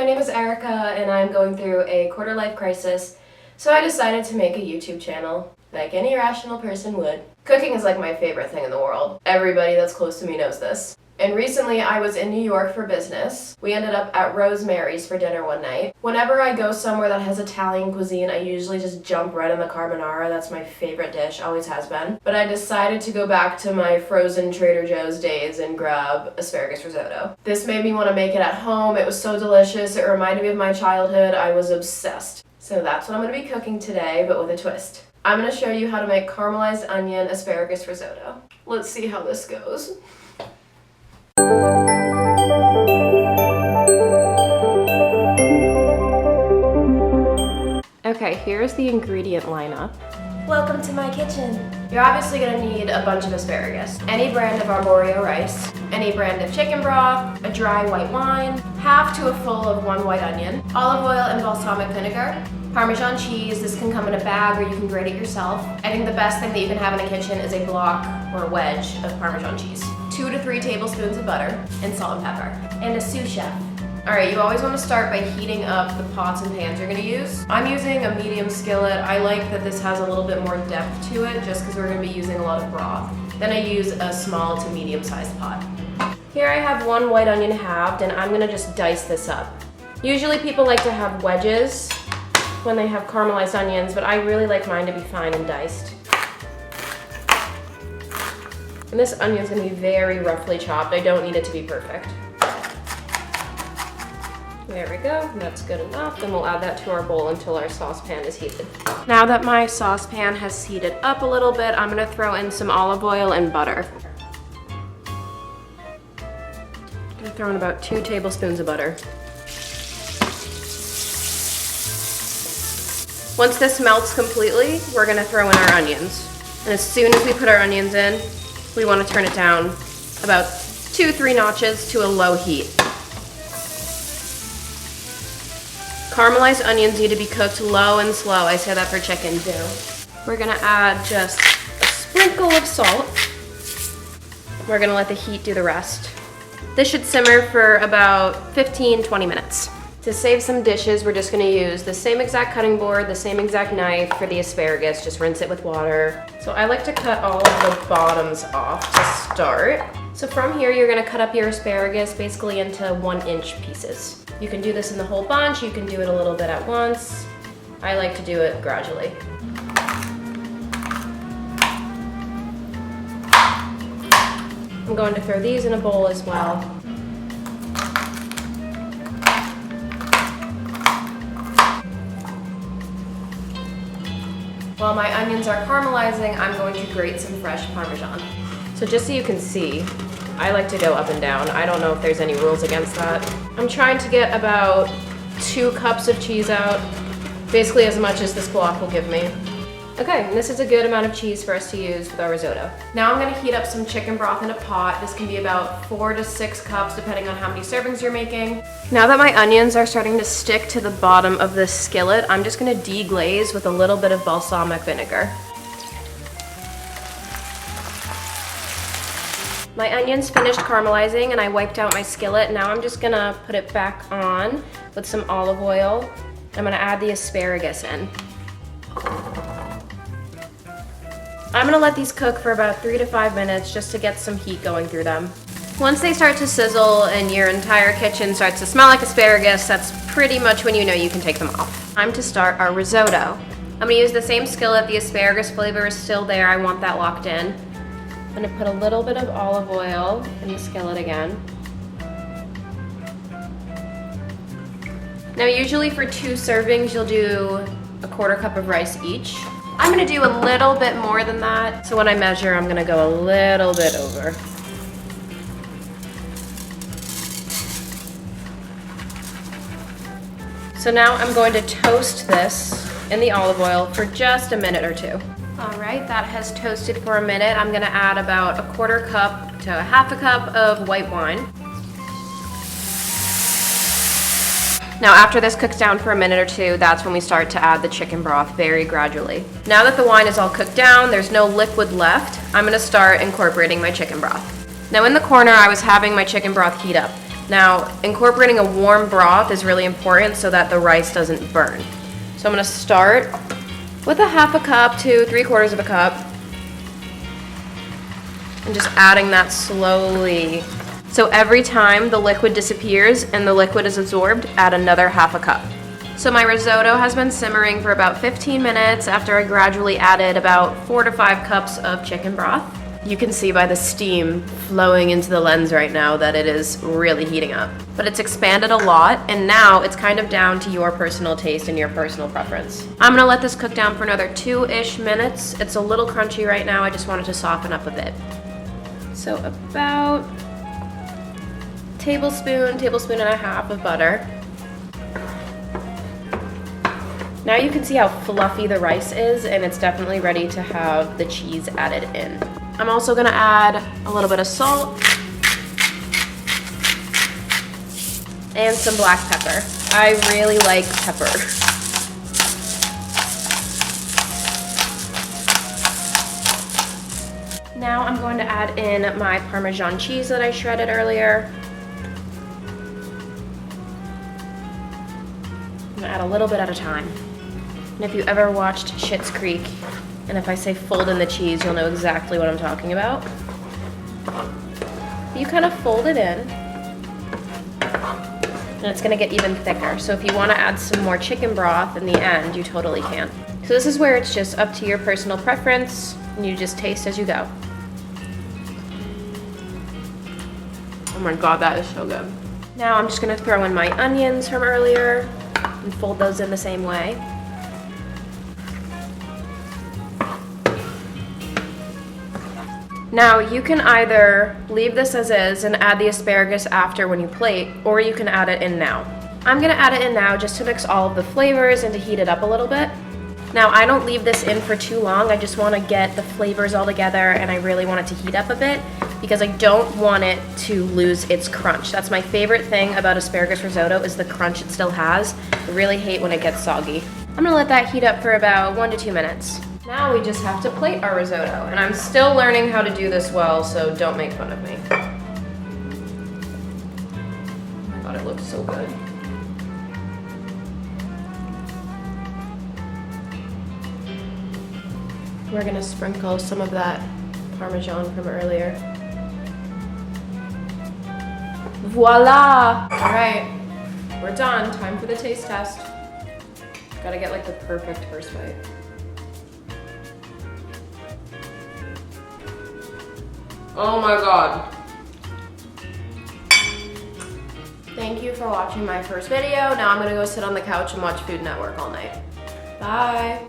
name is Erica and I'm going through a quarter-life crisis, so I decided to make a YouTube channel, like any rational person would. Cooking is like my favorite thing in the world. Everybody that's close to me knows this. And recently I was in New York for business. We ended up at Rosemary's for dinner one night. Whenever I go somewhere that has Italian cuisine, I usually just jump right on the carbonara. That's my favorite dish, always has been. But I decided to go back to my frozen Trader Joe's days and grab asparagus risotto. This made me want to make it at home. It was so delicious. It reminded me of my childhood. I was obsessed. So that's what I'm going to be cooking today, but with a twist. I'm going to show you how to make caramelized onion asparagus risotto. Let's see how this goes. Okay, here's the ingredient lineup. Welcome to my kitchen. You're obviously going to need a bunch of asparagus, any brand of arborio rice, any brand of chicken broth, a dry white wine, half to a full of 1 white onion, olive oil and balsamic vinegar, Parmesan cheese. This can come in a bag or you can grate it yourself. I think the best thing that you can have in a kitchen is a block or a wedge of Parmesan cheese, 2 to 3 tablespoons of butter, and salt and pepper, and a sous chef. Alright, you always want to start by heating up the pots and pans you're going to use. I'm using a medium skillet. I like that this has a little bit more depth to it just because we're going to be using a lot of broth. Then I use a small to medium sized pot. Here I have 1 white onion halved and I'm going to just dice this up. Usually people like to have wedges when they have caramelized onions, but I really like mine to be fine and diced. And this onion is going to be very roughly chopped. I don't need it to be perfect. There we go, that's good enough. Then we'll add that to our bowl until our saucepan is heated. Now that my saucepan has heated up a little bit, I'm gonna throw in some olive oil and butter. I'm gonna throw in about 2 tablespoons of butter. Once this melts completely, we're gonna throw in our onions. And as soon as we put our onions in, we wanna turn it down about 2-3 notches to a low heat. Caramelized onions need to be cooked low and slow. I say that for chicken too. We're gonna add just a sprinkle of salt. We're gonna let the heat do the rest. This should simmer for about 15-20 minutes. To save some dishes, we're just gonna use the same exact cutting board, the same exact knife for the asparagus, just rinse it with water. So I like to cut all of the bottoms off to start. So from here, you're gonna cut up your asparagus basically into 1-inch pieces. You can do this in the whole bunch, you can do it a little bit at once. I like to do it gradually. I'm going to throw these in a bowl as well. While my onions are caramelizing, I'm going to grate some fresh Parmesan. So just so you can see, I like to go up and down. I don't know if there's any rules against that. I'm trying to get about 2 cups of cheese out, basically as much as this block will give me. Okay, and this is a good amount of cheese for us to use with our risotto. Now I'm gonna heat up some chicken broth in a pot. This can be about 4 to 6 cups depending on how many servings you're making. Now that my onions are starting to stick to the bottom of this skillet, I'm just gonna deglaze with a little bit of balsamic vinegar. My onions finished caramelizing and I wiped out my skillet. Now I'm just gonna put it back on with some olive oil. I'm gonna add the asparagus in. I'm gonna let these cook for about 3 to 5 minutes just to get some heat going through them. Once they start to sizzle and your entire kitchen starts to smell like asparagus, that's pretty much when you know you can take them off. Time to start our risotto. I'm gonna use the same skillet. The asparagus flavor is still there. I want that locked in. I'm gonna put a little bit of olive oil in the skillet again. Now usually for 2 servings, you'll do a 1/4 cup of rice each. I'm gonna do a little bit more than that. So when I measure, I'm gonna go a little bit over. So now I'm going to toast this in the olive oil for just a minute or 2. All right, that has toasted for a minute. I'm gonna add about a 1/4 cup to a 1/2 cup of white wine. Now after this cooks down for a minute or 2, that's when we start to add the chicken broth very gradually. Now that the wine is all cooked down, there's no liquid left, I'm gonna start incorporating my chicken broth. Now in the corner, I was having my chicken broth heat up. Now, incorporating a warm broth is really important so that the rice doesn't burn. So I'm gonna start with a 1/2 cup to 3/4 of a cup. And just adding that slowly. So every time the liquid disappears and the liquid is absorbed, add another 1/2 cup. So my risotto has been simmering for about 15 minutes after I gradually added about 4 to 5 cups of chicken broth. You can see by the steam flowing into the lens right now that it is really heating up. But it's expanded a lot, and now it's kind of down to your personal taste and your personal preference. I'm gonna let this cook down for another 2-ish minutes. It's a little crunchy right now, I just wanted to soften up a bit. So about tablespoon and a half of butter. Now you can see how fluffy the rice is, and it's definitely ready to have the cheese added in. I'm also gonna add a little bit of salt and some black pepper. I really like pepper. Now I'm going to add in my Parmesan cheese that I shredded earlier. I'm gonna add a little bit at a time. And if you ever watched Schitt's Creek, and if I say fold in the cheese, you'll know exactly what I'm talking about. You kind of fold it in, and it's gonna get even thicker. So if you wanna add some more chicken broth in the end, you totally can. So this is where it's just up to your personal preference, and you just taste as you go. Oh my God, that is so good. Now I'm just gonna throw in my onions from earlier and fold those in the same way. Now you can either leave this as is and add the asparagus after when you plate, or you can add it in now. I'm gonna add it in now just to mix all of the flavors and to heat it up a little bit. Now I don't leave this in for too long, I just wanna get the flavors all together, and I really want it to heat up a bit because I don't want it to lose its crunch. That's my favorite thing about asparagus risotto, is the crunch it still has. I really hate when it gets soggy. I'm gonna let that heat up for about 1 to 2 minutes. Now we just have to plate our risotto, and I'm still learning how to do this well, so don't make fun of me. Oh my God, it looks so good. We're gonna sprinkle some of that Parmesan from earlier. Voila! All right, we're done. Time for the taste test. Gotta get like the perfect first bite. Oh my God. Thank you for watching my first video. Now I'm gonna go sit on the couch and watch Food Network all night. Bye.